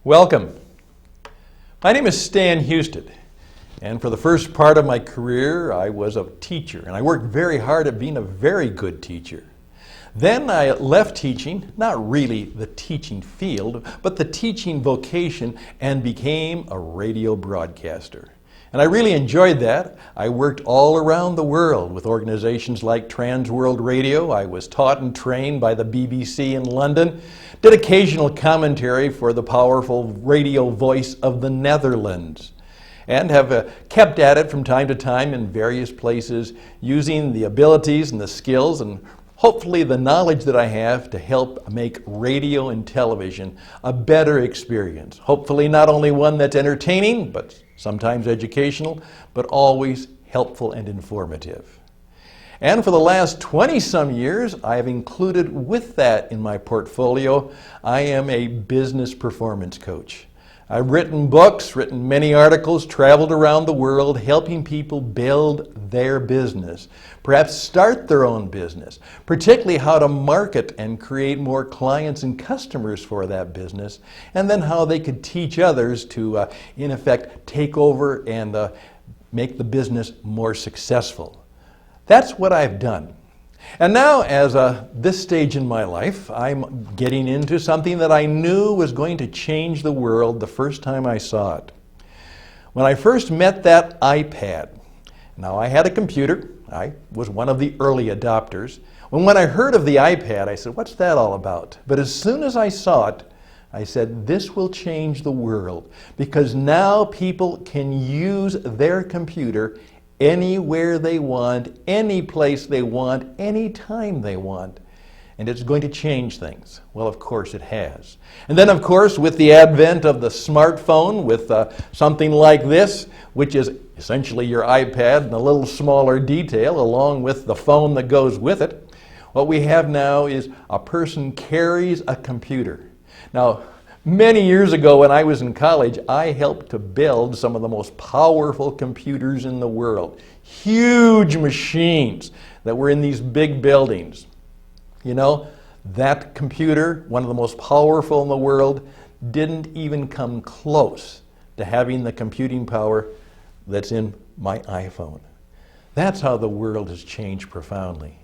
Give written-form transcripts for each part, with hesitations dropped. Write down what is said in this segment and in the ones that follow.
Welcome. My name is Stan Husted, and for the first part of my career I was a teacher, and I worked very hard at being a very good teacher. Then I left teaching, not really the teaching field, but the teaching vocation, and became a radio broadcaster. And I really enjoyed that. I worked all around the world with organizations like Trans World Radio. I was taught and trained by the BBC in London, did occasional commentary for the powerful radio voice of the Netherlands, and have kept at it from time to time in various places, using the abilities and the skills and hopefully the knowledge that I have to help make radio and television a better experience. Hopefully not only one that's entertaining, but sometimes educational, but always helpful and informative. And for the last 20-some years, I have included with that in my portfolio, I am a business performance coach. I've written books, written many articles, traveled around the world, helping people build their business, perhaps start their own business, particularly how to market and create more clients and customers for that business, and then how they could teach others to, in effect, take over and make the business more successful. That's what I've done. And now, as this stage in my life, I'm getting into something that I knew was going to change the world the first time I saw it. When I first met that iPad, now I had a computer. I was one of the early adopters. When I heard of the iPad, I said, what's that all about? But as soon as I saw it, I said, this will change the world, because now people can use their computer anywhere they want, any place they want, any time they want. And it's going to change things. Well, of course it has. And then, of course, with the advent of the smartphone, with something like this, which is essentially your iPad in a little smaller detail, along with the phone that goes with it, what we have now is a person carries a computer. Now, many years ago when I was in college, I helped to build some of the most powerful computers in the world. Huge machines that were in these big buildings. You know, that computer, one of the most powerful in the world, didn't even come close to having the computing power that's in my iPhone. That's how the world has changed profoundly.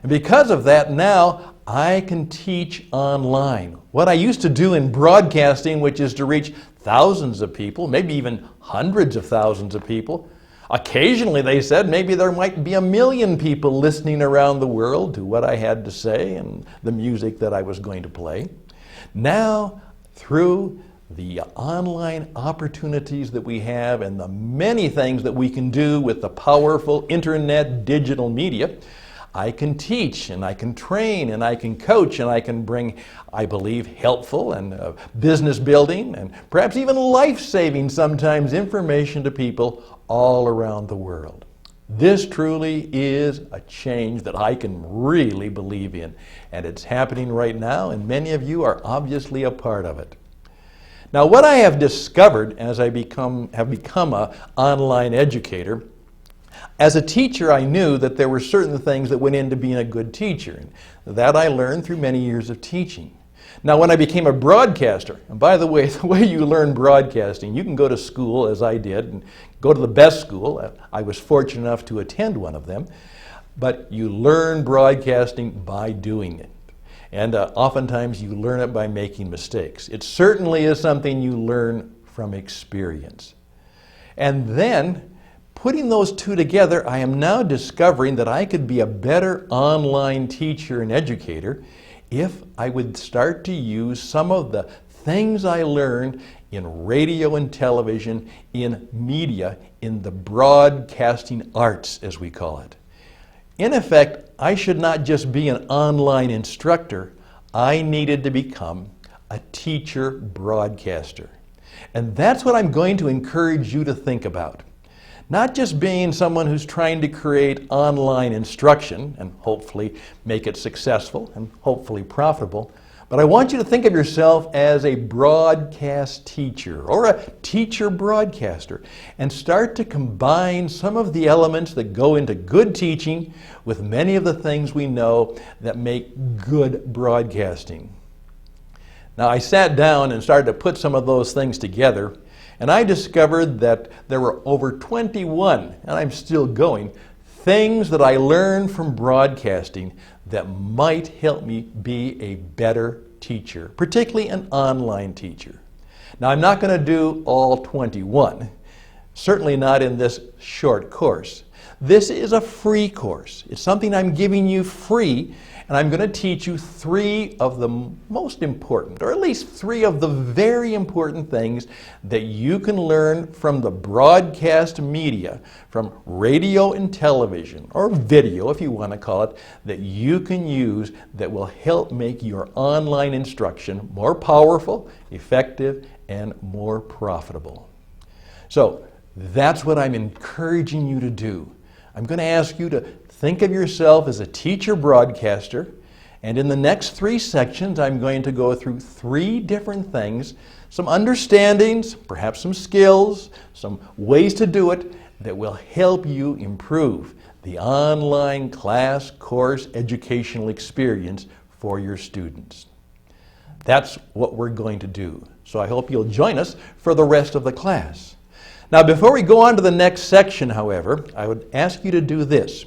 And because of that, now I can teach online. What I used to do in broadcasting, which is to reach thousands of people, maybe even hundreds of thousands of people. Occasionally, they said, maybe there might be 1 million people listening around the world to what I had to say and the music that I was going to play. Now, through the online opportunities that we have and the many things that we can do with the powerful internet digital media, I can teach and I can train and I can coach and I can bring, I believe, helpful and business building and perhaps even life-saving sometimes information to people all around the world. This truly is a change that I can really believe in, and it's happening right now, and many of you are obviously a part of it. Now, what I have discovered as I have become an online educator, as a teacher, I knew that there were certain things that went into being a good teacher. And that I learned through many years of teaching. Now, when I became a broadcaster, and by the way you learn broadcasting, you can go to school, as I did, and go to the best school. I was fortunate enough to attend one of them. But you learn broadcasting by doing it. And oftentimes you learn it by making mistakes. It certainly is something you learn from experience. And then, putting those two together, I am now discovering that I could be a better online teacher and educator if I would start to use some of the things I learned in radio and television, in media, in the broadcasting arts, as we call it. In effect, I should not just be an online instructor, I needed to become a teacher broadcaster. And that's what I'm going to encourage you to think about. Not just being someone who's trying to create online instruction and hopefully make it successful and hopefully profitable, but I want you to think of yourself as a broadcast teacher or a teacher broadcaster and start to combine some of the elements that go into good teaching with many of the things we know that make good broadcasting. Now, I sat down and started to put some of those things together, and I discovered that there were over 21, and I'm still going, things that I learned from broadcasting that might help me be a better teacher, particularly an online teacher. Now, I'm not going to do all 21, certainly not in this short course. This is a free course. It's something I'm giving you free, and I'm going to teach you 3 of the most important, or at least 3 of the very important things that you can learn from the broadcast media, from radio and television, or video if you want to call it, that you can use that will help make your online instruction more powerful, effective, and more profitable. So that's what I'm encouraging you to do. I'm going to ask you to think of yourself as a teacher broadcaster, and in the next 3 sections I'm going to go through 3 different things, some understandings, perhaps some skills, some ways to do it that will help you improve the online class course educational experience for your students. That's what we're going to do. So I hope you'll join us for the rest of the class. Now, before we go on to the next section, however, I would ask you to do this.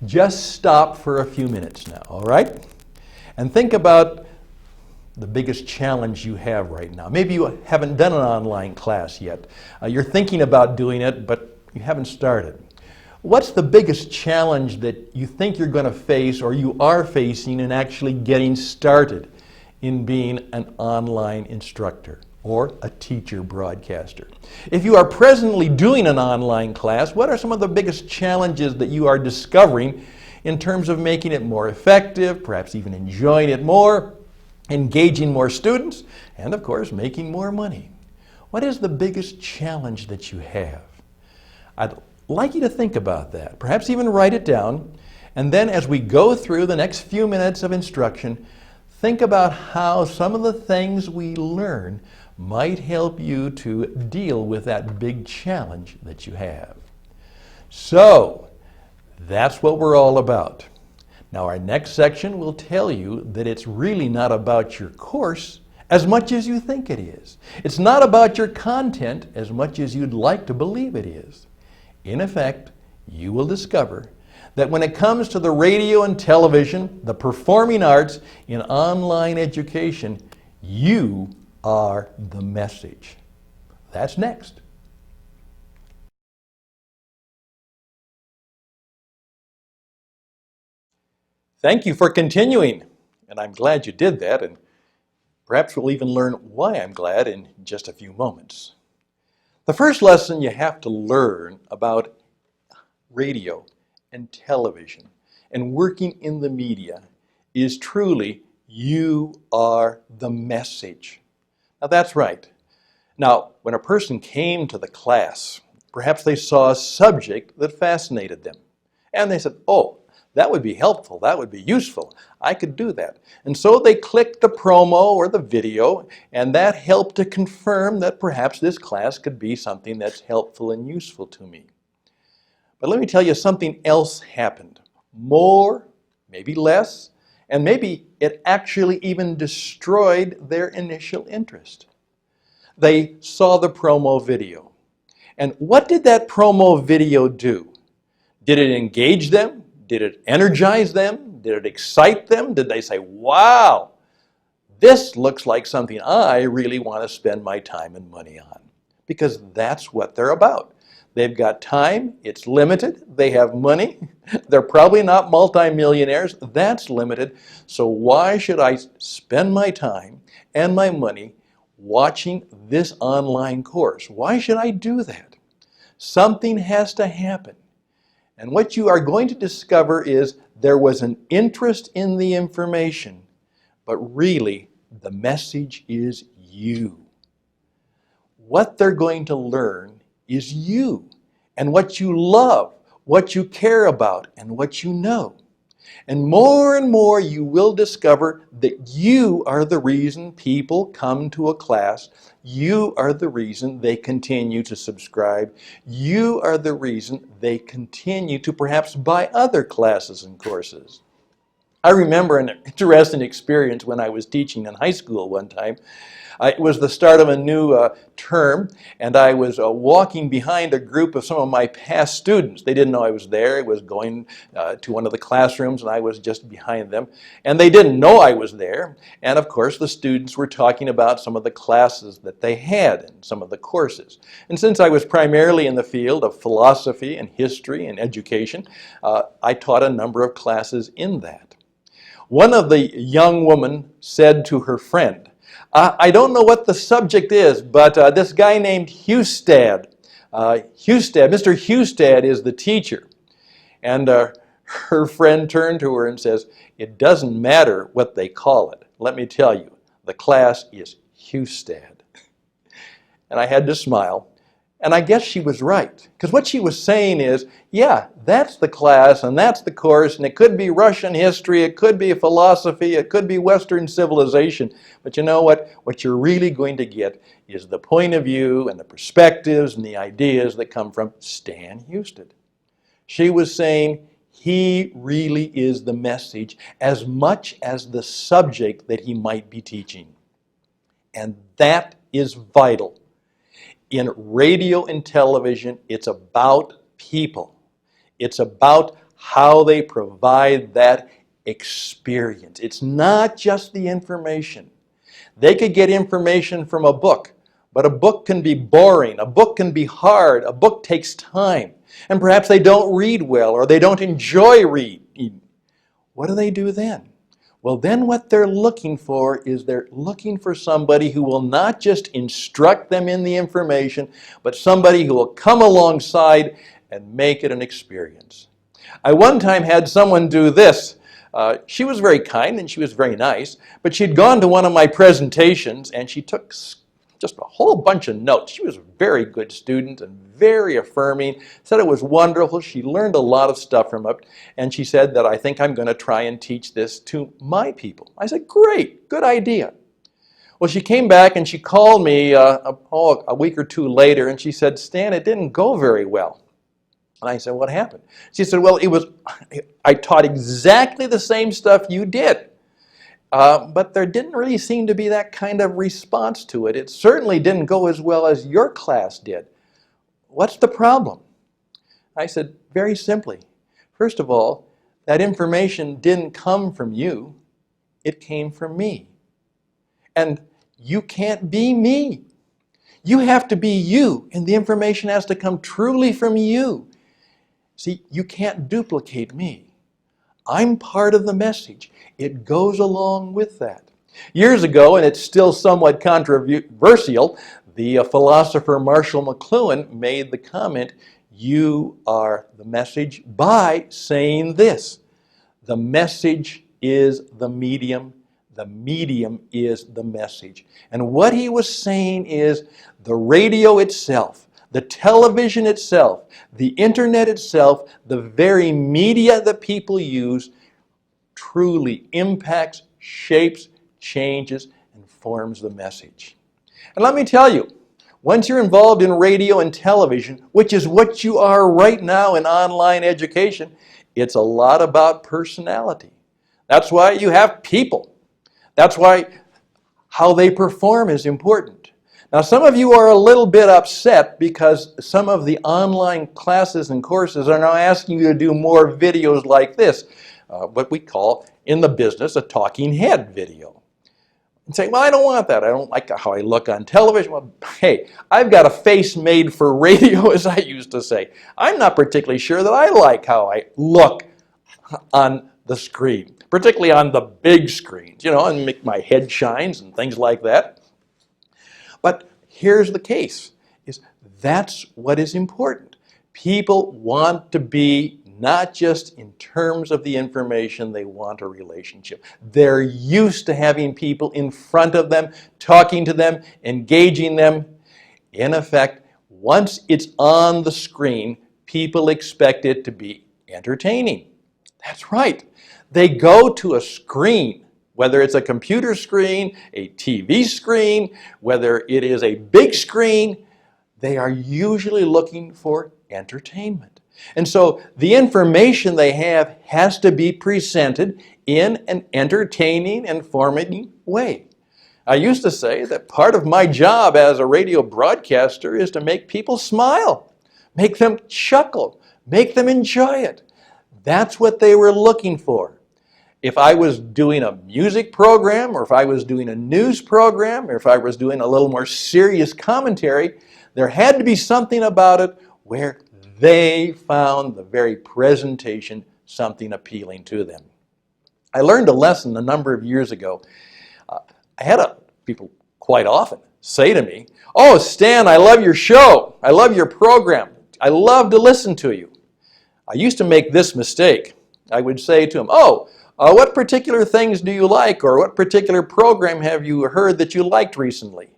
Just stop for a few minutes now, all right? And think about the biggest challenge you have right now. Maybe you haven't done an online class yet. You're thinking about doing it, but you haven't started. What's the biggest challenge that you think you're going to face or you are facing in actually getting started in being an online instructor or a teacher broadcaster? If you are presently doing an online class, what are some of the biggest challenges that you are discovering in terms of making it more effective, perhaps even enjoying it more, engaging more students, and of course making more money? What is the biggest challenge that you have? I'd like you to think about that, perhaps even write it down, and then as we go through the next few minutes of instruction, think about how some of the things we learn might help you to deal with that big challenge that you have. So, that's what we're all about. Now, our next section will tell you that it's really not about your course as much as you think it is. It's not about your content as much as you'd like to believe it is. In effect, you will discover that when it comes to the radio and television, the performing arts, in online education, you are the message. That's next. Thank you for continuing, and I'm glad you did that, and perhaps we'll even learn why I'm glad in just a few moments. The first lesson you have to learn about radio and television and working in the media is truly you are the message. Now that's right. Now, when a person came to the class, perhaps they saw a subject that fascinated them, and they said, oh, that would be helpful, that would be useful, I could do that. And so they clicked the promo or the video, and that helped to confirm that perhaps this class could be something that's helpful and useful to me. But let me tell you, something else happened. More, maybe less, and maybe it actually even destroyed their initial interest. They saw the promo video. And what did that promo video do? Did it engage them? Did it energize them? Did it excite them? Did they say, wow, this looks like something I really want to spend my time and money on? Because that's what they're about. They've got time, it's limited, they have money, they're probably not multimillionaires, that's limited, so why should I spend my time and my money watching this online course? Why should I do that? Something has to happen. And what you are going to discover is there was an interest in the information, but really the message is you. What they're going to learn is you and what you love, what you care about, and what you know. And more you will discover that you are the reason people come to a class. You are the reason they continue to subscribe. You are the reason they continue to perhaps buy other classes and courses. I remember an interesting experience when I was teaching in high school one time. It was the start of a new term, and I was walking behind a group of some of my past students. They didn't know I was there. I was going to one of the classrooms, and I was just behind them. And they didn't know I was there. And of course, the students were talking about some of the classes that they had and some of the courses. And since I was primarily in the field of philosophy and history and education, I taught a number of classes in that. One of the young women said to her friend, I don't know what the subject is, but this guy named Hustad, Mr. Hustad is the teacher. And her friend turned to her and says, it doesn't matter what they call it. Let me tell you, the class is Hustad. And I had to smile. And I guess she was right. Because what she was saying is, yeah, that's the class and that's the course, and it could be Russian history, it could be philosophy, it could be Western civilization. But you know what? What you're really going to get is the point of view and the perspectives and the ideas that come from Stan Hustad. She was saying he really is the message as much as the subject that he might be teaching. And that is vital. In radio and television, it's about people. It's about how they provide that experience. It's not just the information. They could get information from a book, but a book can be boring, a book can be hard, a book takes time, and perhaps they don't read well or they don't enjoy reading. What do they do then? Well, then what they're looking for is they're looking for somebody who will not just instruct them in the information, but somebody who will come alongside and make it an experience. I one time had someone do this. She was very kind and she was very nice, but she'd gone to one of my presentations and she took just a whole bunch of notes. She was a very good student and very affirming, said it was wonderful. She learned a lot of stuff from it, and she said that I think I'm going to try and teach this to my people. I said, great, good idea. Well, she came back and she called me a week or two later and she said, Stan, it didn't go very well. And I said, what happened? She said, well, I taught exactly the same stuff you did. But there didn't really seem to be that kind of response to it. It certainly didn't go as well as your class did. What's the problem? I said, very simply. First of all, that information didn't come from you. It came from me. And you can't be me. You have to be you, and the information has to come truly from you. See, you can't duplicate me. I'm part of the message. It goes along with that. Years ago, and it's still somewhat controversial, the philosopher Marshall McLuhan made the comment, you are the message, by saying this. The message is the medium is the message. And what he was saying is the radio itself, the television itself, the internet itself, the very media that people use truly impacts, shapes, changes, and forms the message. And let me tell you, once you're involved in radio and television, which is what you are right now in online education, it's a lot about personality. That's why you have people. That's why how they perform is important. Now, some of you are a little bit upset because some of the online classes and courses are now asking you to do more videos like this, what we call in the business a talking head video. And say, well, I don't want that. I don't like how I look on television. Well, hey, I've got a face made for radio, as I used to say. I'm not particularly sure that I like how I look on the screen, particularly on the big screens, you know, and make my head shines and things like that. But here's the case, is that's what is important. People want to be not just in terms of the information, they want a relationship. They're used to having people in front of them, talking to them, engaging them. In effect, once it's on the screen, people expect it to be entertaining. That's right. They go to a screen, whether it's a computer screen, a TV screen, whether it is a big screen, they are usually looking for entertainment. And so the information they have has to be presented in an entertaining, informative way. I used to say that part of my job as a radio broadcaster is to make people smile, make them chuckle, make them enjoy it. That's what they were looking for. If I was doing a music program, or if I was doing a news program, or if I was doing a little more serious commentary, there had to be something about it where they found the very presentation something appealing to them. I learned a lesson a number of years ago. I had people quite often say to me, "Oh, Stan, I love your show. I love your program. I love to listen to you." I used to make this mistake. I would say to them, what particular things do you like, or what particular program have you heard that you liked recently?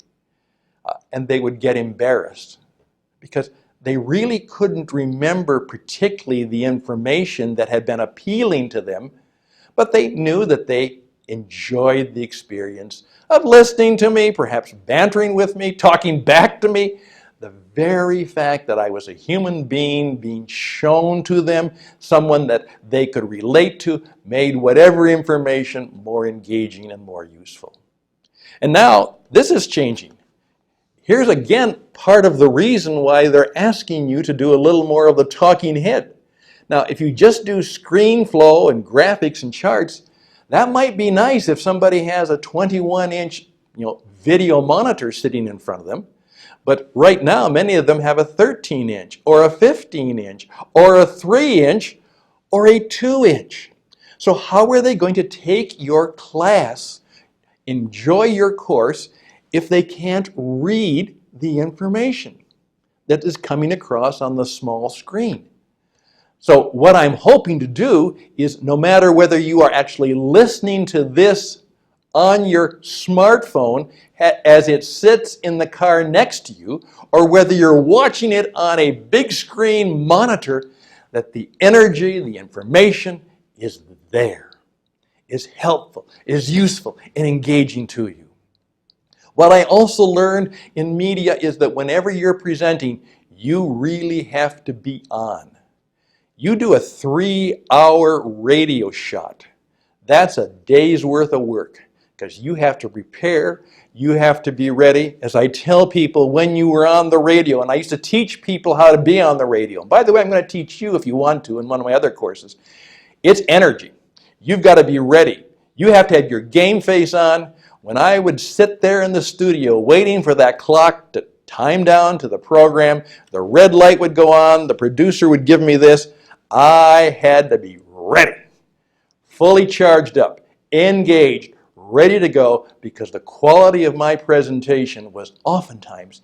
And they would get embarrassed because they really couldn't remember particularly the information that had been appealing to them, but they knew that they enjoyed the experience of listening to me, perhaps bantering with me, talking back to me. The very fact that I was a human being shown to them, someone that they could relate to, made whatever information more engaging and more useful. And now this is changing. Here's again part of the reason why they're asking you to do a little more of the talking head. Now, if you just do screen flow and graphics and charts, that might be nice if somebody has a 21-inch video monitor sitting in front of them. But right now, many of them have a 13-inch, or a 15-inch, or a 3-inch, or a 2-inch. So how are they going to take your class, enjoy your course, if they can't read the information that is coming across on the small screen? So what I'm hoping to do is, no matter whether you are actually listening to this on your smartphone as it sits in the car next to you, or whether you're watching it on a big screen monitor, that the energy, the information is there, is helpful, is useful, and engaging to you. What I also learned in media is that whenever you're presenting, you really have to be on. You do a 3-hour radio shot. That's a day's worth of work, because you have to prepare, you have to be ready. As I tell people, when you were on the radio, and I used to teach people how to be on the radio. By the way, I'm going to teach you if you want to in one of my other courses. It's energy. You've got to be ready. You have to have your game face on. When I would sit there in the studio waiting for that clock to time down to the program, the red light would go on, the producer would give me this, I had to be ready, fully charged up, engaged, ready to go, because the quality of my presentation was oftentimes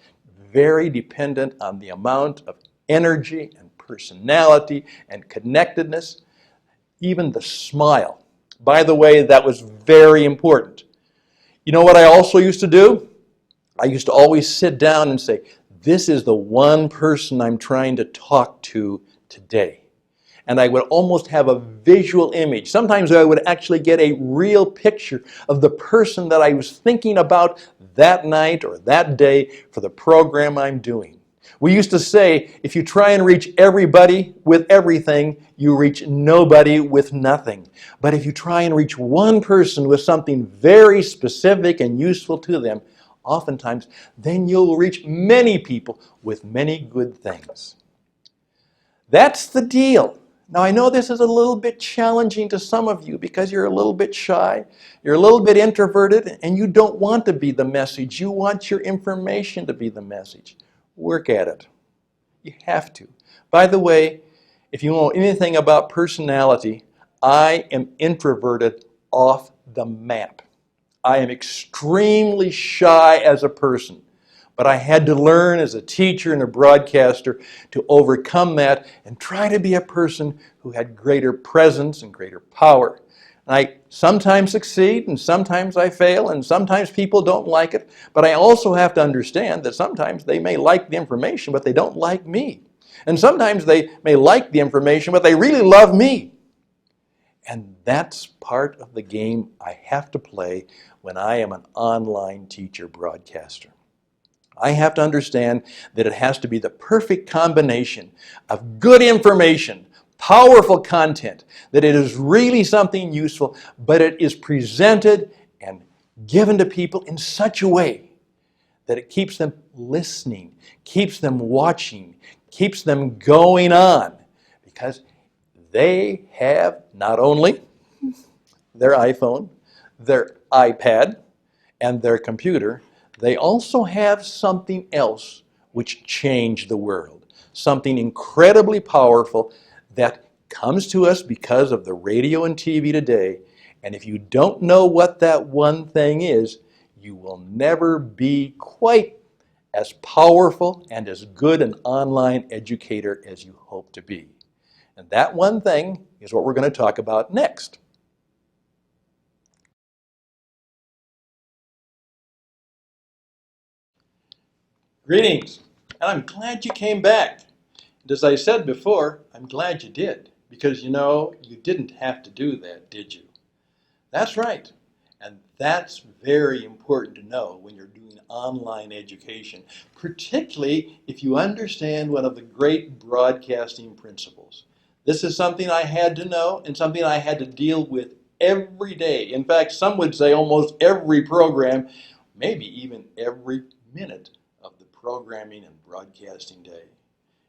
very dependent on the amount of energy and personality and connectedness, even the smile. By the way, that was very important. You know what I also used to do? I used to always sit down and say, this is the one person I'm trying to talk to today. And I would almost have a visual image. Sometimes I would actually get a real picture of the person that I was thinking about that night or that day for the program I'm doing. We used to say, if you try and reach everybody with everything, you reach nobody with nothing. But if you try and reach one person with something very specific and useful to them, oftentimes, then you'll reach many people with many good things. That's the deal. Now, I know this is a little bit challenging to some of you because you're a little bit shy, you're a little bit introverted, and you don't want to be the message. You want your information to be the message. Work at it. You have to. By the way, if you know anything about personality, I am introverted off the map. I am extremely shy as a person. But I had to learn as a teacher and a broadcaster to overcome that and try to be a person who had greater presence and greater power. And I sometimes succeed and sometimes I fail and sometimes people don't like it. But I also have to understand that sometimes they may like the information but they don't like me. And sometimes they may like the information but they really love me. And that's part of the game I have to play when I am an online teacher broadcaster. I have to understand that it has to be the perfect combination of good information, powerful content, that it is really something useful, but it is presented and given to people in such a way that it keeps them listening, keeps them watching, keeps them going on, because they have not only their iPhone, their iPad, and their computer, they also have something else which changed the world. Something incredibly powerful that comes to us because of the radio and TV today. And if you don't know what that one thing is, you will never be quite as powerful and as good an online educator as you hope to be. And that one thing is what we're going to talk about next. Greetings, and I'm glad you came back. And as I said before, I'm glad you did, because you didn't have to do that, did you? That's right, and that's very important to know when you're doing online education, particularly if you understand one of the great broadcasting principles. This is something I had to know and something I had to deal with every day. In fact, some would say almost every program, maybe even every minute of the programming and broadcasting day.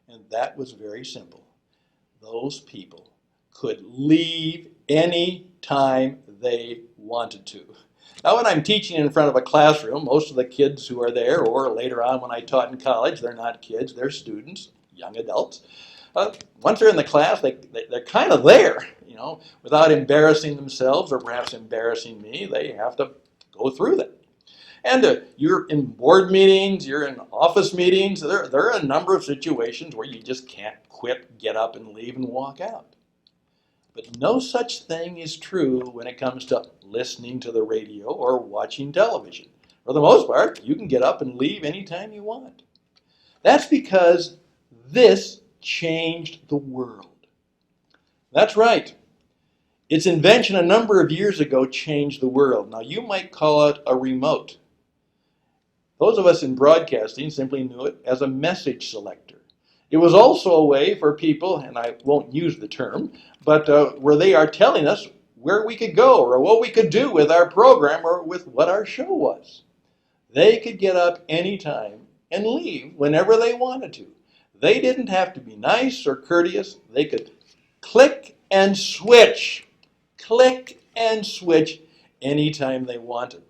And that was very simple. Those people could leave any time they wanted to. Now, when I'm teaching in front of a classroom, most of the kids who are there, or later on when I taught in college, they're not kids, they're students, young adults. Once they're in the class, they're kind of there, without embarrassing themselves or perhaps embarrassing me. They have to go through that. And you're in board meetings, you're in office meetings. There are a number of situations where you just can't quit, get up and leave and walk out. But no such thing is true when it comes to listening to the radio or watching television. For the most part, you can get up and leave anytime you want. That's because this changed the world. That's right. Its invention a number of years ago changed the world. Now, you might call it a remote. Those of us in broadcasting simply knew it as a message selector. It was also a way for people, and I won't use the term, but where they are telling us where we could go or what we could do with our program or with what our show was. They could get up anytime and leave whenever they wanted to. They didn't have to be nice or courteous. They could click and switch anytime they wanted.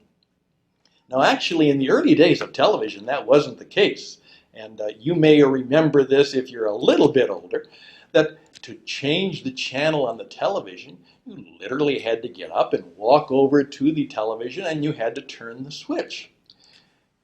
Now, actually, in the early days of television, that wasn't the case. And you may remember this if you're a little bit older, that to change the channel on the television, you literally had to get up and walk over to the television and you had to turn the switch.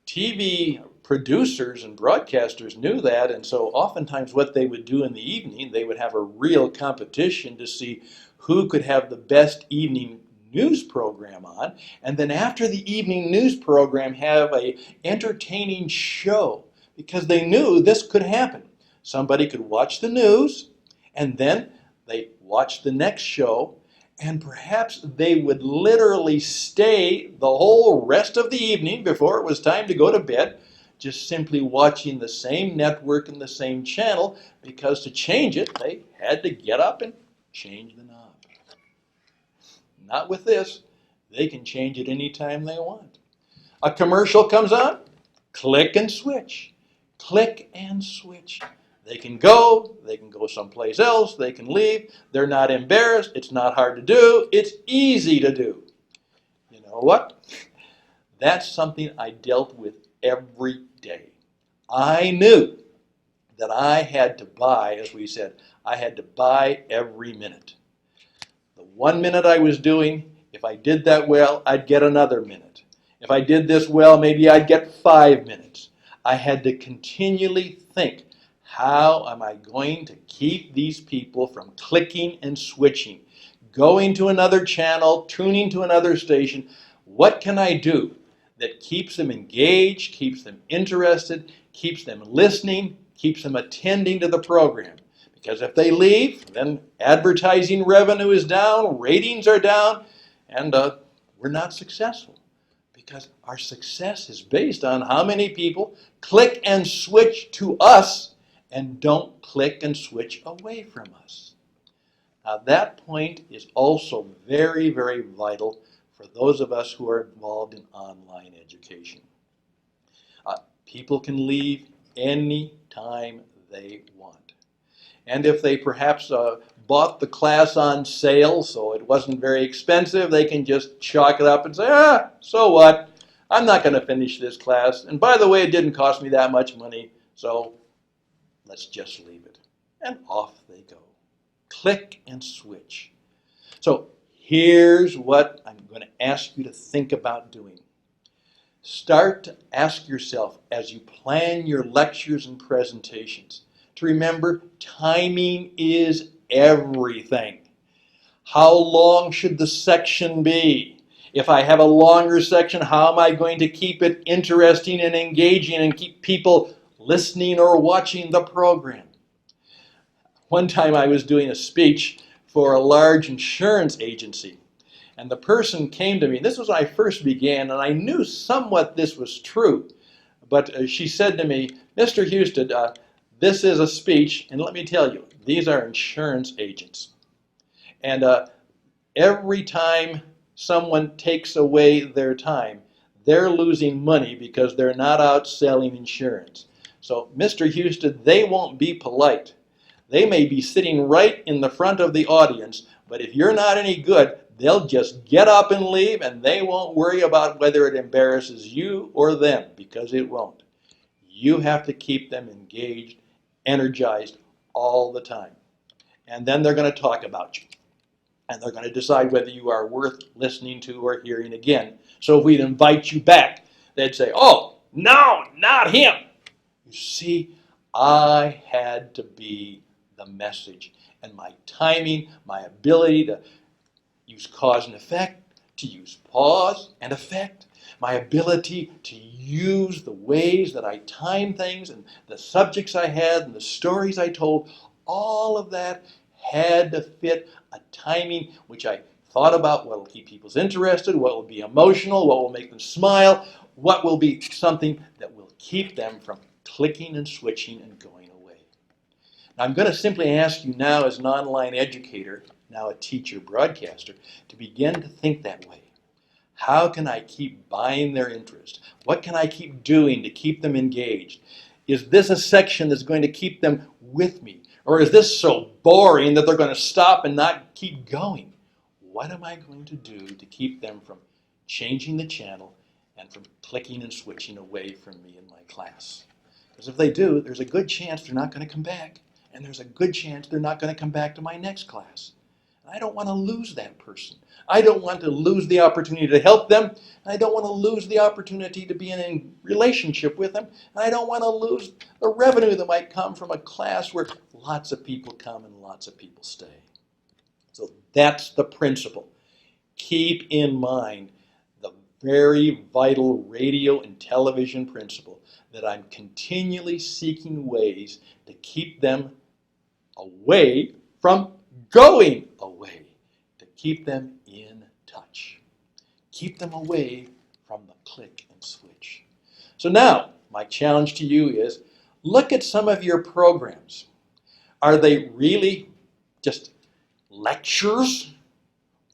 TV producers and broadcasters knew that, and so oftentimes what they would do in the evening, they would have a real competition to see who could have the best evening news program on, and then after the evening news program have a entertaining show, because they knew this could happen. Somebody could watch the news, and then they watch the next show, and perhaps they would literally stay the whole rest of the evening before it was time to go to bed, just simply watching the same network and the same channel, because to change it, they had to get up and change the knob. Not with this. They can change it anytime they want. A commercial comes on, click and switch. Click and switch. They can go someplace else, they can leave. They're not embarrassed. It's not hard to do. It's easy to do. You know what? That's something I dealt with every day. I knew that I had to buy, as we said, I had to buy every minute. The 1 minute I was doing, if I did that well, I'd get another minute. If I did this well, maybe I'd get 5 minutes. I had to continually think, how am I going to keep these people from clicking and switching, going to another channel, tuning to another station? What can I do that keeps them engaged, keeps them interested, keeps them listening, keeps them attending to the program? Because if they leave, then advertising revenue is down, ratings are down, and we're not successful. Because our success is based on how many people click and switch to us and don't click and switch away from us. Now, that point is also very, very vital for those of us who are involved in online education. People can leave any time they want. And if they perhaps bought the class on sale, so it wasn't very expensive, they can just chalk it up and say, so what? I'm not going to finish this class. And by the way, it didn't cost me that much money, so let's just leave it. And off they go. Click and switch. So here's what I'm going to ask you to think about doing. Start to ask yourself as you plan your lectures and presentations to remember timing is everything. How long should the section be? If I have a longer section, how am I going to keep it interesting and engaging and keep people listening or watching the program? One time I was doing a speech for a large insurance agency, and the person came to me. This was when I first began, and I knew somewhat this was true. But she said to me, Mr. Houston, this is a speech, and let me tell you, these are insurance agents. And every time someone takes away their time, they're losing money because they're not out selling insurance. So, Mr. Houston, they won't be polite. They may be sitting right in the front of the audience, but if you're not any good, they'll just get up and leave, and they won't worry about whether it embarrasses you or them, because it won't. You have to keep them engaged, energized all the time. And then they're going to talk about you. And they're going to decide whether you are worth listening to or hearing again. So if we'd invite you back, they'd say, oh, no, not him. You see, I had to be the message. And my timing, my ability to use cause and effect, to use pause and effect, my ability to use the ways that I time things and the subjects I had and the stories I told, all of that had to fit a timing which I thought about what will keep people interested, what will be emotional, what will make them smile, what will be something that will keep them from clicking and switching and going away. Now, I'm going to simply ask you now as an online educator, now a teacher broadcaster, to begin to think that way. How can I keep buying their interest? What can I keep doing to keep them engaged? Is this a section that's going to keep them with me? Or is this so boring that they're going to stop and not keep going? What am I going to do to keep them from changing the channel and from clicking and switching away from me in my class? Because if they do, there's a good chance they're not going to come back. And there's a good chance they're not going to come back to my next class. I don't want to lose that person. I don't want to lose the opportunity to help them. I don't want to lose the opportunity to be in a relationship with them. And I don't want to lose the revenue that might come from a class where lots of people come and lots of people stay. So that's the principle. Keep in mind the very vital radio and television principle that I'm continually seeking ways to keep them away from going away, to keep them in touch. Keep them away from the click and switch. So now, my challenge to you is, look at some of your programs. Are they really just lectures,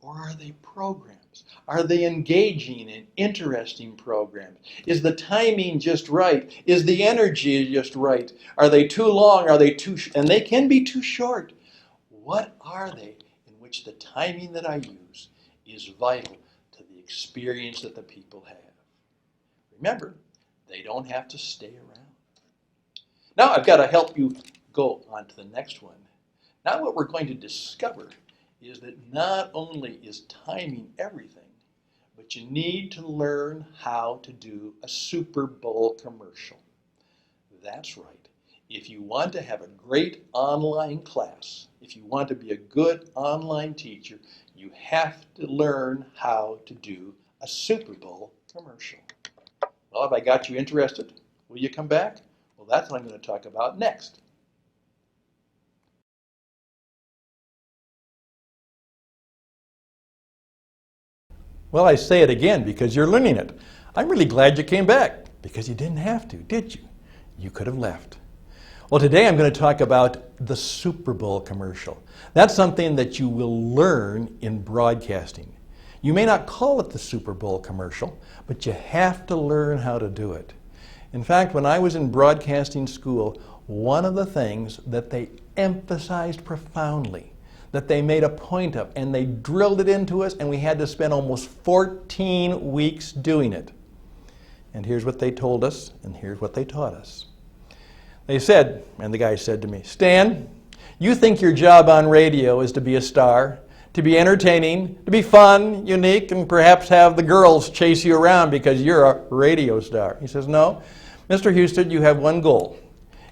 or are they programs? Are they engaging and interesting programs? Is the timing just right? Is the energy just right? Are they too long? Are they too and they can be too short. What are they in which the timing that I use is vital to the experience that the people have? Remember, they don't have to stay around. Now I've got to help you go on to the next one. Now what we're going to discover is that not only is timing everything, but you need to learn how to do a Super Bowl commercial. That's right. If you want to have a great online class, if you want to be a good online teacher, you have to learn how to do a Super Bowl commercial. Well, have I got you interested? Will you come back? Well, that's what I'm going to talk about next. Well, I say it again because you're learning it. I'm really glad you came back, because you didn't have to, did you? You could have left. Well, today I'm going to talk about the Super Bowl commercial. That's something that you will learn in broadcasting. You may not call it the Super Bowl commercial, but you have to learn how to do it. In fact, when I was in broadcasting school, one of the things that they emphasized profoundly, that they made a point of, and they drilled it into us, and we had to spend almost 14 weeks doing it. And here's what they told us, and here's what they taught us. They said, and the guy said to me, Stan, you think your job on radio is to be a star, to be entertaining, to be fun, unique, and perhaps have the girls chase you around because you're a radio star. He says, no, Mr. Husted, you have one goal.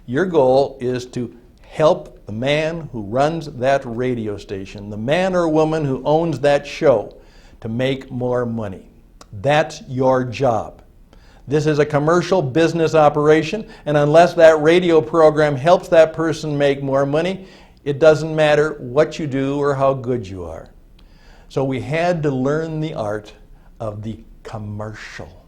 Your goal is to help the man who runs that radio station, the man or woman who owns that show, to make more money. That's your job. This is a commercial business operation, and unless that radio program helps that person make more money, it doesn't matter what you do or how good you are. So we had to learn the art of the commercial.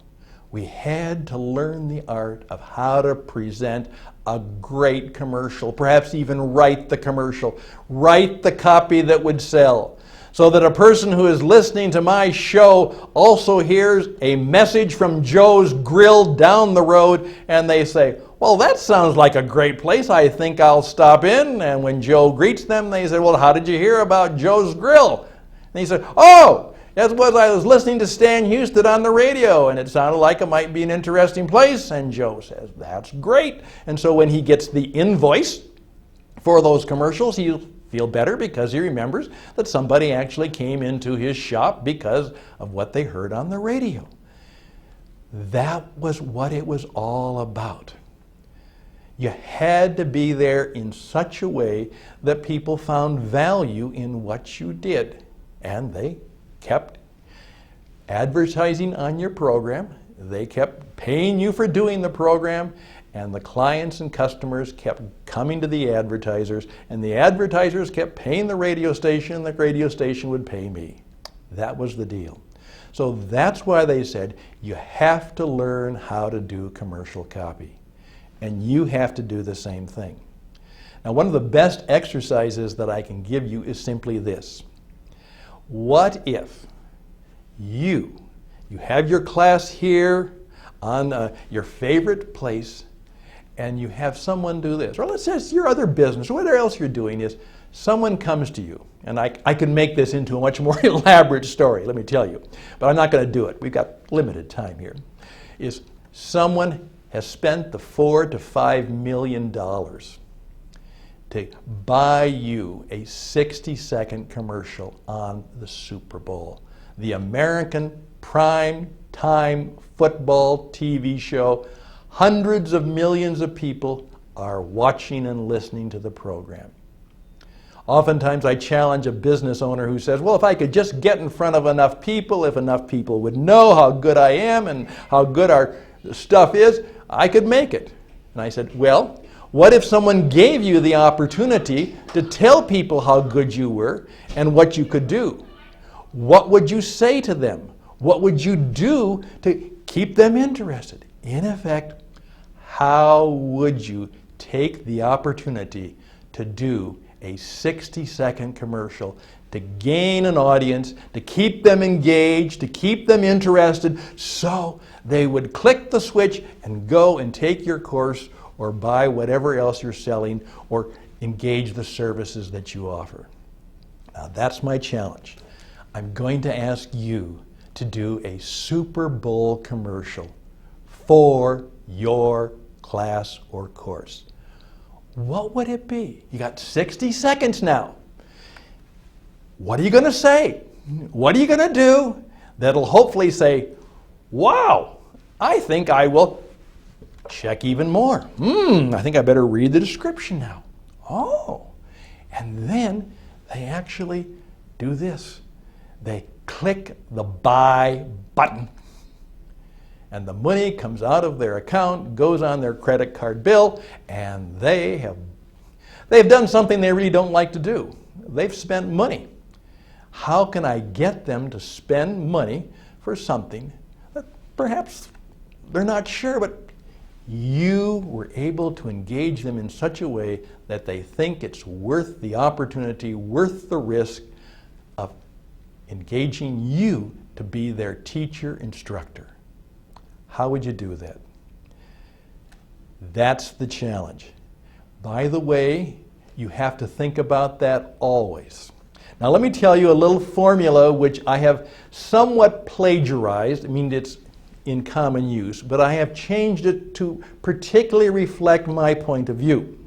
We had to learn the art of how to present a great commercial, perhaps even write the commercial, write the copy that would sell, so that a person who is listening to my show also hears a message from Joe's Grill down the road, and they say, well, that sounds like a great place. I think I'll stop in. And when Joe greets them, they say, well, how did you hear about Joe's Grill? And he said, oh, that's what I was listening to Stan Husted on the radio, and it sounded like it might be an interesting place. And Joe says, that's great. And so when he gets the invoice for those commercials, he'll feel better because he remembers that somebody actually came into his shop because of what they heard on the radio. That was what it was all about. You had to be there in such a way that people found value in what you did, and they kept advertising on your program. They kept paying you for doing the program, and the clients and customers kept coming to the advertisers, and the advertisers kept paying the radio station, and the radio station would pay me. That was the deal. So that's why they said you have to learn how to do commercial copy, and you have to do the same thing. Now, one of the best exercises that I can give you is simply this. What if you have your class here on your favorite place, and you have someone do this, or let's say it's your other business, or whatever else you're doing is, someone comes to you, and I can make this into a much more elaborate story, let me tell you, but I'm not going to do it. We've got limited time here. Is someone has spent the $4 to $5 million to buy you a 60-second commercial on the Super Bowl, the American prime time football TV show. Hundreds of millions of people are watching and listening to the program. Oftentimes I challenge a business owner who says, well, if I could just get in front of enough people, if enough people would know how good I am and how good our stuff is, I could make it. And I said, well, what if someone gave you the opportunity to tell people how good you were and what you could do? What would you say to them? What would you do to keep them interested? In effect, how would you take the opportunity to do a 60-second commercial to gain an audience, to keep them engaged, to keep them interested, so they would click the switch and go and take your course or buy whatever else you're selling or engage the services that you offer? Now that's my challenge. I'm going to ask you to do a Super Bowl commercial for your class or course. What would it be? You got 60 seconds now. What are you going to say? What are you going to do that'll hopefully say, wow, I think I will check even more. I think I better read the description now. Oh, and then they actually do this. They click the buy button, and the money comes out of their account, goes on their credit card bill, and they've done something they really don't like to do. They've spent money. How can I get them to spend money for something that perhaps they're not sure, but you were able to engage them in such a way that they think it's worth the opportunity, worth the risk of engaging you to be their teacher, instructor. How would you do that? That's the challenge. By the way, you have to think about that always. Now let me tell you a little formula which I have somewhat plagiarized. I mean, it's in common use, but I have changed it to particularly reflect my point of view.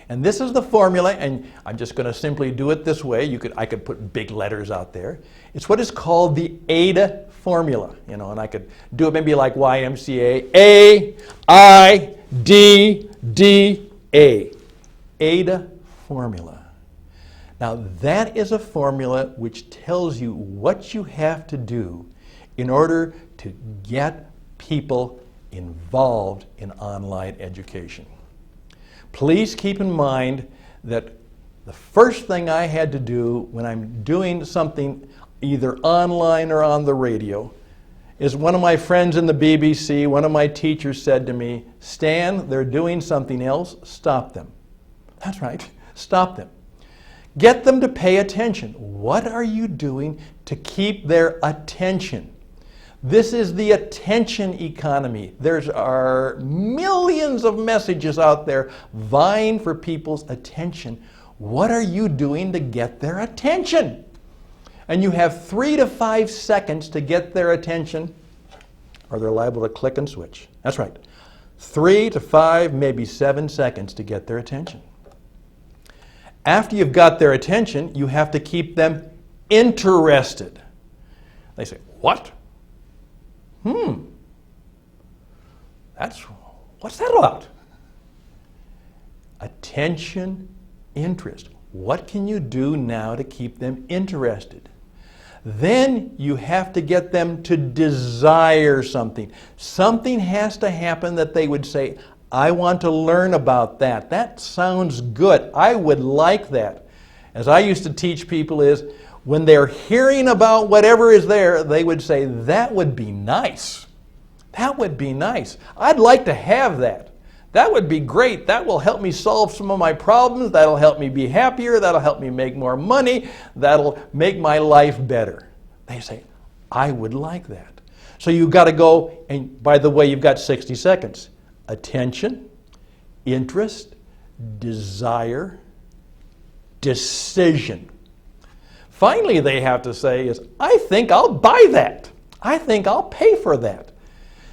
And this is the formula, and I'm just going to simply do it this way. I could put big letters out there. It's what is called the AIDA formula, and I could do it maybe like YMCA, A-I-D-D-A. AIDA formula. Now that is a formula which tells you what you have to do in order to get people involved in online education. Please keep in mind that the first thing I had to do when I'm doing something either online or on the radio is one of my friends in the BBC, one of my teachers said to me, "Stan, they're doing something else, stop them." That's right, stop them. Get them to pay attention. What are you doing to keep their attention? This is the attention economy. There are millions of messages out there vying for people's attention. What are you doing to get their attention? And you have 3 to 5 seconds to get their attention, or they're liable to click and switch. That's right. 3 to 5, maybe 7 seconds to get their attention. After you've got their attention, you have to keep them interested. They say, "What? What's that about?" Attention, interest. What can you do now to keep them interested? Then you have to get them to desire something. Something has to happen that they would say, "I want to learn about that. That sounds good. I would like that." As I used to teach people is, when they're hearing about whatever is there, they would say, "That would be nice. That would be nice. I'd like to have that. That would be great. That will help me solve some of my problems. That'll help me be happier. That'll help me make more money. That'll make my life better." They say, "I would like that." So you've got to go, and by the way, you've got 60 seconds. Attention, interest, desire, decision. Finally, they have to say is, "I think I'll buy that. I think I'll pay for that."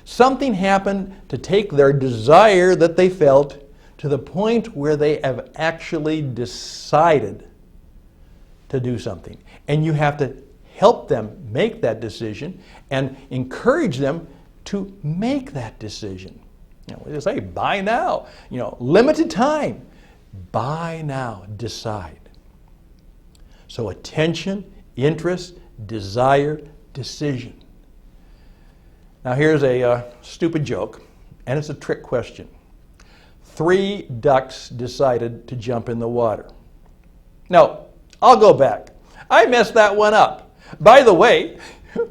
Something happened to take their desire that they felt to the point where they have actually decided to do something. And you have to help them make that decision and encourage them to make that decision. They say, "Buy now." Limited time. Buy now. Decide. So attention, interest, desire, decision. Now here's a stupid joke, and it's a trick question. 3 ducks decided to jump in the water. No, I'll go back. I messed that one up. By the way,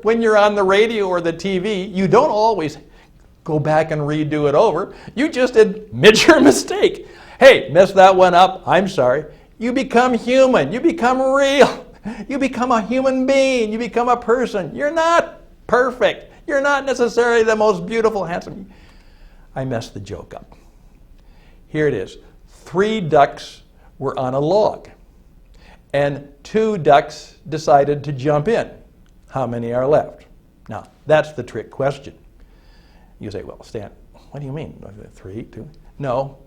when you're on the radio or the TV, you don't always go back and redo it over. You just admit your mistake. "Hey, messed that one up. I'm sorry." You become human. You become real. You become a human being. You become a person. You're not perfect. You're not necessarily the most beautiful, handsome. I messed the joke up. Here it is. 3 ducks were on a log, and 2 ducks decided to jump in. How many are left? Now, that's the trick question. You say, "Well, Stan, what do you mean? 3, 2? No,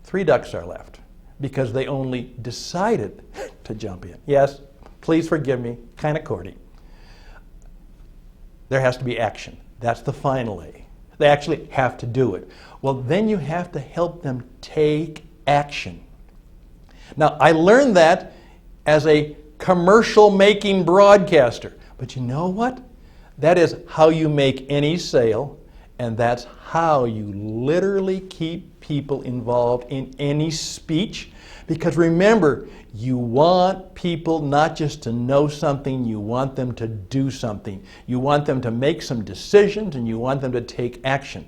3 ducks are left because they only decided to jump in. Yes, please forgive me, kind of corny. There has to be action. That's the final A. They actually have to do it. Well, then you have to help them take action. Now, I learned that as a commercial-making broadcaster. But you know what? That is how you make any sale, and that's how you literally keep people involved in any speech, Because remember, you want people not just to know something, you want them to do something. You want them to make some decisions and you want them to take action.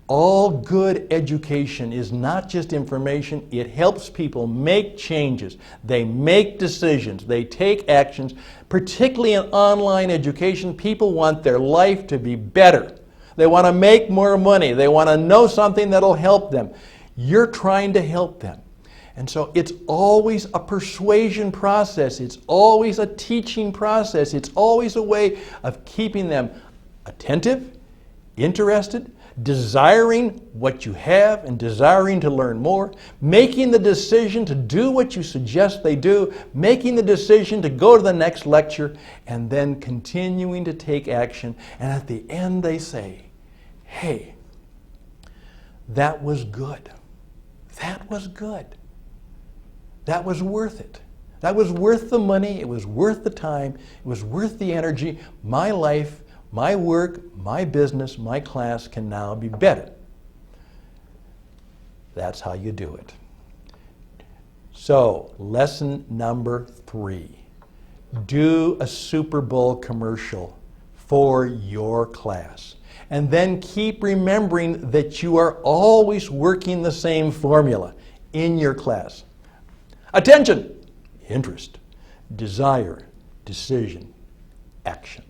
All good education is not just information, it helps people make changes. They make decisions, they take actions. Particularly in online education, people want their life to be better. They want to make more money. They want to know something that'll help them. You're trying to help them. And so it's always a persuasion process. It's always a teaching process. It's always a way of keeping them attentive, interested, desiring what you have and desiring to learn more, making the decision to do what you suggest they do, making the decision to go to the next lecture, and then continuing to take action. And at the end they say, hey, that was good. That was good. That was worth it. That was worth the money. It was worth the time. It was worth the energy. My life, my work, my business, my class can now be better. That's how you do it. So, lesson number 3. Do a Super Bowl commercial for your class. And then keep remembering that you are always working the same formula in your class. Attention, interest, desire, decision, action.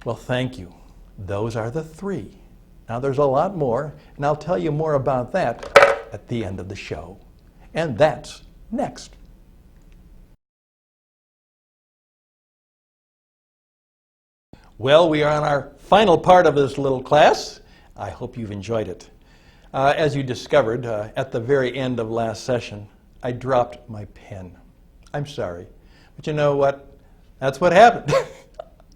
Well, thank you. Those are the 3. Now there's a lot more, and I'll tell you more about that at the end of the show. And that's next. Well, we are on our final part of this little class. I hope you've enjoyed it. As you discovered at the very end of last session, I dropped my pen. I'm sorry. But you know what? That's what happened.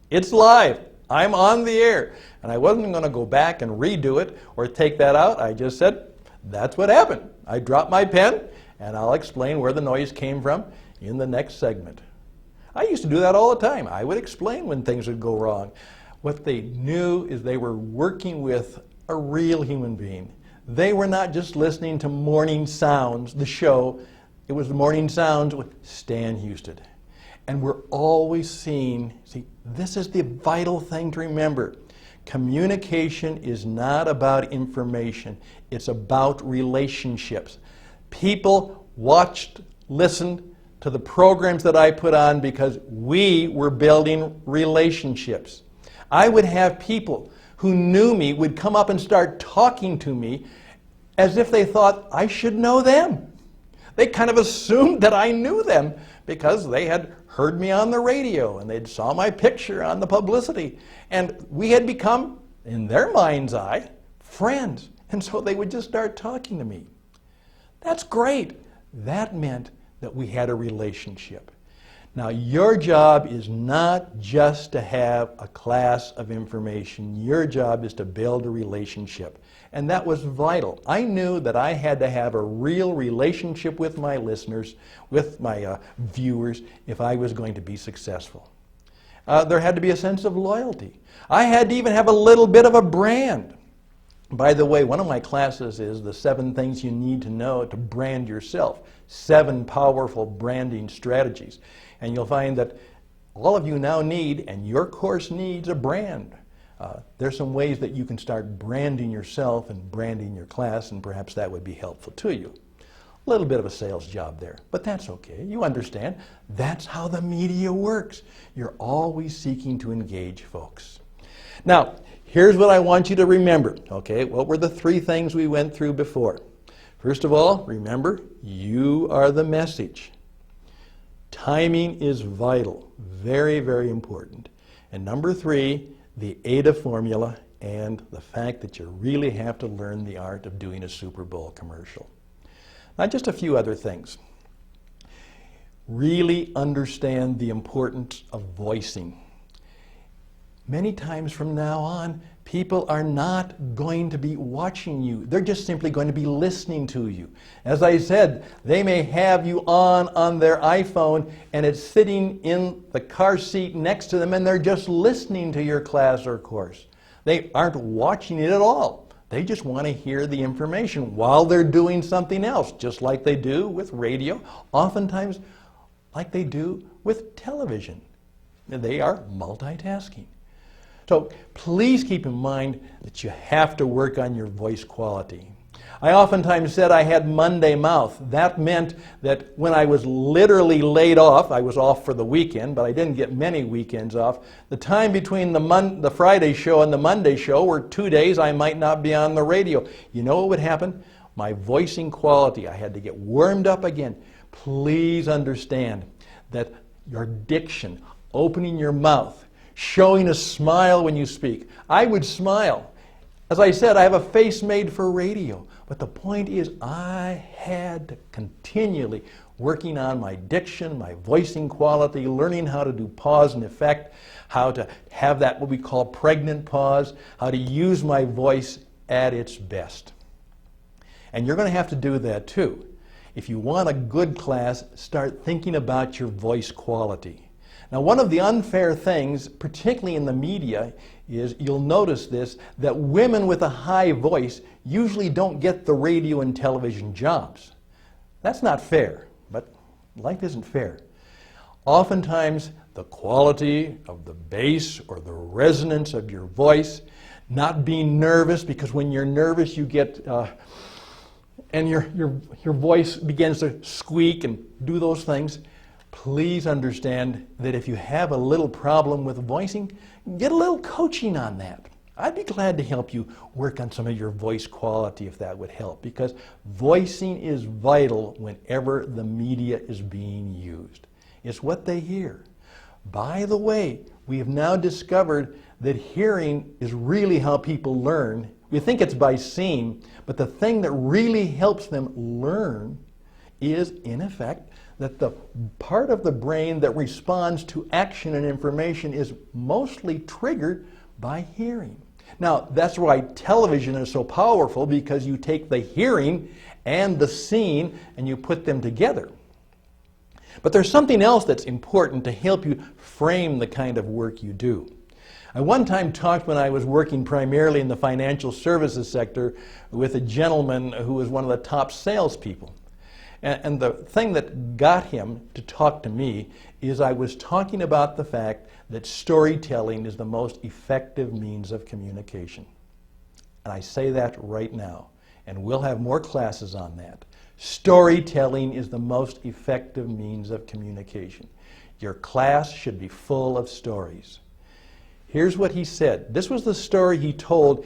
It's live. I'm on the air. And I wasn't going to go back and redo it or take that out. I just said, that's what happened. I dropped my pen, and I'll explain where the noise came from in the next segment. I used to do that all the time. I would explain when things would go wrong. What they knew is they were working with a real human being. They were not just listening to Morning Sounds, the show. It was the Morning Sounds with Stan Houston. And we're always seeing, see, this is the vital thing to remember. Communication is not about information. It's about relationships. People watched, listened to the programs that I put on because we were building relationships. I would have people who knew me would come up and start talking to me as if they thought I should know them. They kind of assumed that I knew them because they had heard me on the radio and they'd saw my picture on the publicity. And we had become, in their mind's eye, friends. And so they would just start talking to me. That's great. That meant that we had a relationship. Now, your job is not just to have a class of information. Your job is to build a relationship. And that was vital. I knew that I had to have a real relationship with my listeners, with my viewers, if I was going to be successful. There had to be a sense of loyalty. I had to even have a little bit of a brand. By the way, one of my classes is the 7 things you need to know to brand yourself. 7 powerful branding strategies. And you'll find that all of you now need, and your course needs, a brand. There's some ways that you can start branding yourself and branding your class, and perhaps that would be helpful to you. A little bit of a sales job there, but that's okay. You understand. That's how the media works. You're always seeking to engage folks. Now, here's what I want you to remember. Okay, what were the 3 things we went through before? First of all, remember, you are the message. Timing is vital, very, very important. And number 3, the AIDA formula and the fact that you really have to learn the art of doing a Super Bowl commercial. Now, just a few other things. Really understand the importance of voicing. Many times from now on, people are not going to be watching you. They're just simply going to be listening to you. As I said, they may have you on their iPhone and it's sitting in the car seat next to them and they're just listening to your class or course. They aren't watching it at all. They just want to hear the information while they're doing something else, just like they do with radio, oftentimes like they do with television. They are multitasking. So please keep in mind that you have to work on your voice quality. I oftentimes said I had Monday mouth. That meant that when I was literally laid off, I was off for the weekend, but I didn't get many weekends off. The time between the Friday show and the Monday show were 2 days I might not be on the radio. You know what would happen? My voicing quality, I had to get warmed up again. Please understand that your diction, opening your mouth, showing a smile when you speak. I would smile. As I said, I have a face made for radio. But the point is, I had to continually working on my diction, my voicing quality, learning how to do pause and effect, how to have that what we call pregnant pause, how to use my voice at its best. And you're going to have to do that too. If you want a good class, start thinking about your voice quality. Now, one of the unfair things, particularly in the media, is you'll notice this, that women with a high voice usually don't get the radio and television jobs. That's not fair, but life isn't fair. Oftentimes, the quality of the bass or the resonance of your voice, not being nervous, because when you're nervous you get, and your voice begins to squeak and do those things. Please understand that if you have a little problem with voicing, get a little coaching on that. I'd be glad to help you work on some of your voice quality if that would help, because voicing is vital whenever the media is being used. It's what they hear. By the way, we have now discovered that hearing is really how people learn. We think it's by seeing, but the thing that really helps them learn is, in effect, that the part of the brain that responds to action and information is mostly triggered by hearing. Now, that's why television is so powerful, because you take the hearing and the seeing and you put them together. But there's something else that's important to help you frame the kind of work you do. I one time talked, when I was working primarily in the financial services sector, with a gentleman who was one of the top salespeople. And the thing that got him to talk to me is I was talking about the fact that storytelling is the most effective means of communication. And I say that right now, and we'll have more classes on that. Storytelling is the most effective means of communication. Your class should be full of stories. Here's what he said. This was the story he told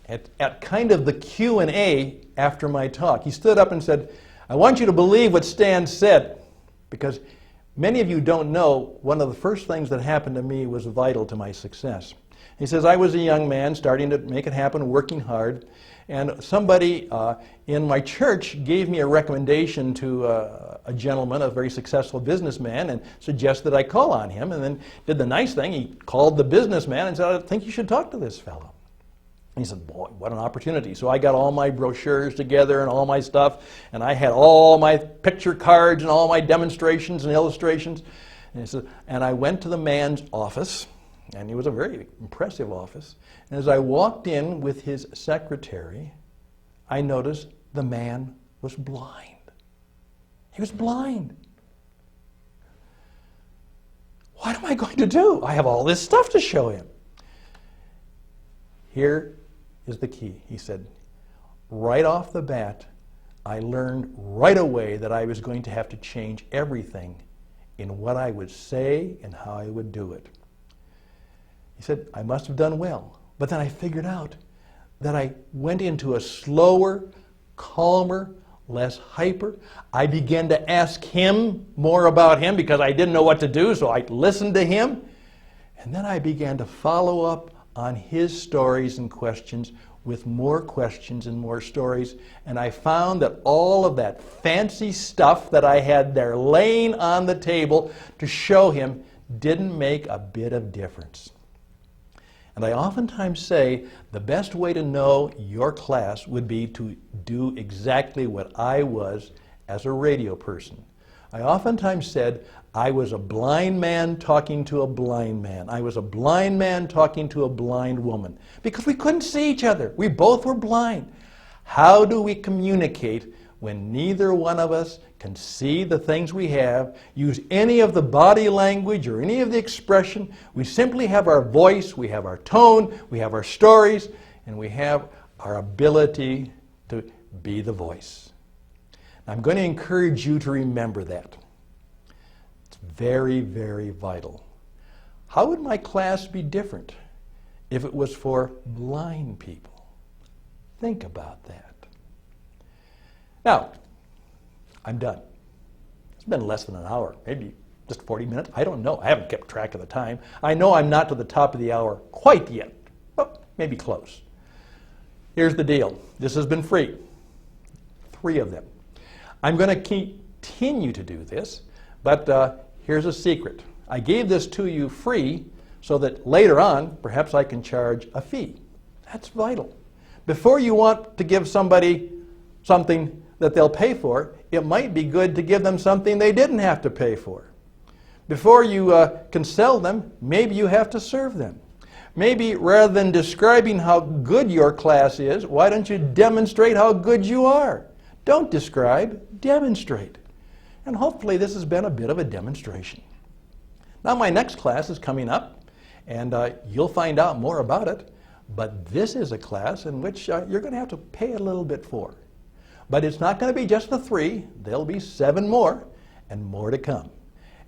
at kind of the Q&A after my talk. He stood up and said, "I want you to believe what Stan said," because many of you don't know, one of the first things that happened to me was vital to my success. He says, I was a young man starting to make it happen, working hard, and somebody in my church gave me a recommendation to a gentleman, a very successful businessman, and suggested I call on him, and then did the nice thing. He called the businessman and said, "I think you should talk to this fellow." And he said, "Boy, what an opportunity." So I got all my brochures together and all my stuff, and I had all my picture cards and all my demonstrations and illustrations. And he said, and I went to the man's office, and it was a very impressive office. And as I walked in with his secretary, I noticed the man was blind. He was blind. What am I going to do? I have all this stuff to show him. Here is the key. He said, right off the bat, I learned right away that I was going to have to change everything in what I would say and how I would do it. He said, I must have done well. But then I figured out that I went into a slower, calmer, less hyper. I began to ask him more about him because I didn't know what to do, so I listened to him. And then I began to follow up on his stories and questions with more questions and more stories. And I found that all of that fancy stuff that I had there laying on the table to show him didn't make a bit of difference. And I oftentimes say the best way to know your class would be to do exactly what I was as a radio person. I oftentimes said, I was a blind man talking to a blind man. I was a blind man talking to a blind woman. Because we couldn't see each other. We both were blind. How do we communicate when neither one of us can see the things we have, use any of the body language or any of the expression? We simply have our voice, we have our tone, we have our stories, and we have our ability to be the voice. I'm going to encourage you to remember that. It's very, very vital. How would my class be different if it was for blind people? Think about that. Now, I'm done. It's been less than an hour, maybe just 40 minutes. I don't know. I haven't kept track of the time. I know I'm not to the top of the hour quite yet, but maybe close. Here's the deal. This has been free. 3 of them. I'm going to continue to do this, but here's a secret. I gave this to you free so that later on, perhaps I can charge a fee. That's vital. Before you want to give somebody something that they'll pay for, it might be good to give them something they didn't have to pay for. Before you can sell them, maybe you have to serve them. Maybe rather than describing how good your class is, why don't you demonstrate how good you are? Don't describe, demonstrate. And hopefully this has been a bit of a demonstration. Now my next class is coming up, and you'll find out more about it. But this is a class in which you're going to have to pay a little bit for. But it's not going to be just the 3. There'll be 7 more, and more to come,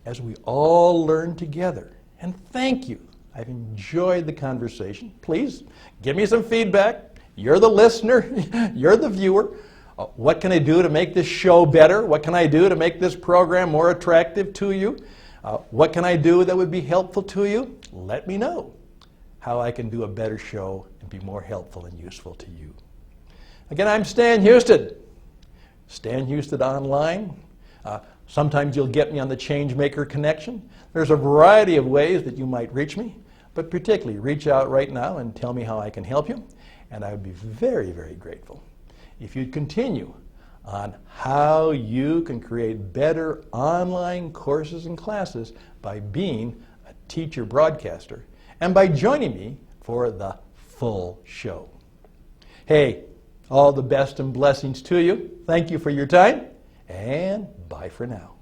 as we all learn together. And thank you. I've enjoyed the conversation. Please give me some feedback. You're the listener. You're the viewer. What can I do to make this show better? What can I do to make this program more attractive to you? What can I do that would be helpful to you? Let me know how I can do a better show and be more helpful and useful to you. Again, I'm Stan Houston. Stan Houston Online. Sometimes you'll get me on the Changemaker Connection. There's a variety of ways that you might reach me, but particularly reach out right now and tell me how I can help you, and I would be very, very grateful if you'd continue on how you can create better online courses and classes by being a teacher broadcaster and by joining me for the full show. Hey, all the best and blessings to you. Thank you for your time, and bye for now.